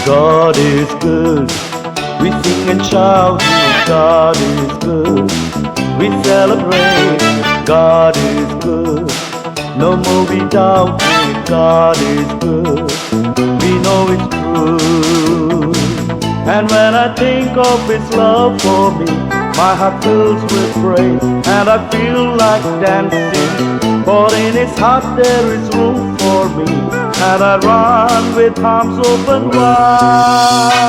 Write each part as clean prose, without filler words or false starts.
God is good. We sing and shout, God is good. We celebrate, God is good. No more we doubt it, God is good. We know it's true. And when I think of His love for me, my heart fills with praise, and I feel like dancing. For in His heart there is room for me, and I run with arms open wide.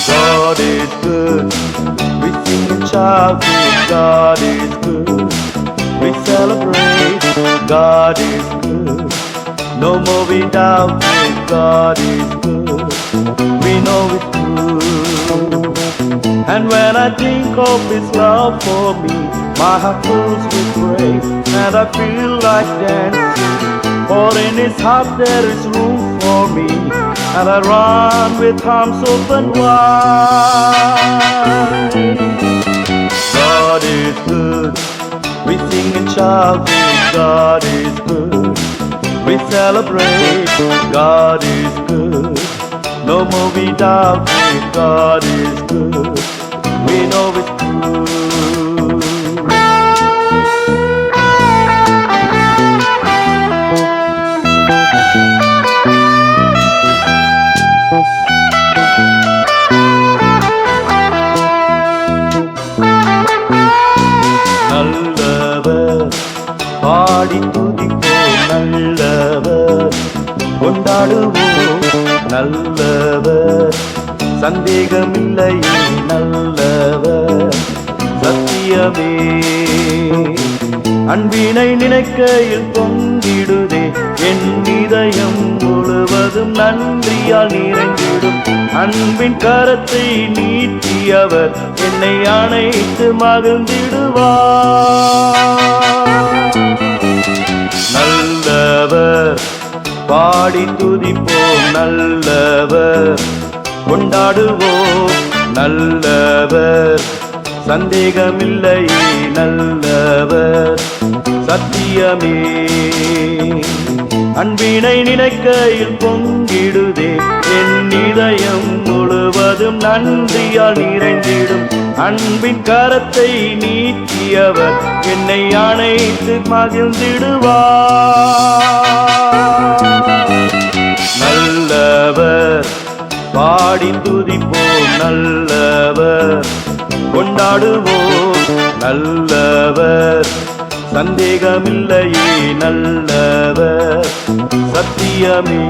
God is good. We sing and shout, God is good. We celebrate, God is good. No more we doubt it, God is good. We know it's true. And when I think of His love for me, my heart fills with praise, and I feel like dancing. For in His heart there is room for me, and I run with arms open wide. God is good. We sing and shout, God is good. We celebrate, God is good. No more we doubt it, God is good. We know it's true. நல்லவர் பாடி துதிப்போம், நல்லவர் கொண்டாடுவோம், நல்லவர் சந்தேகமில்லை, நல்லவர் சத்தியமே. அன்பினை நினைக்கையில் பொங்கிடுதே என் இதயம் முழுவதும், நன்றியால் நிறைந்திடும். அன்பின் கரத்தை நீட்டியவர் என்னை அணைத்து மகிழ்ந்திடுவார். நல்லவர் பாடி துதிப்போம், நல்லவர் கொண்டாடுவோம், நல்லவர் சந்தேகமில்லை, நல்லவர் சத்தியமே. அன்பினை நினைக்கையில் பொங்கிடுதே என் இதயம் முழுவதும், நன்றியால் நிறைந்திடும். அன்பின் கரத்தை நீட்டியவர் என்னை அணைத்து மகிழ்ந்திடுவார். நல்லவர் பாடி துதிப்போம், நல்லவர் கொண்டாடுவோம், நல்லவர் சந்தேகமில்லையே, நல்லவர் சத்தியமே.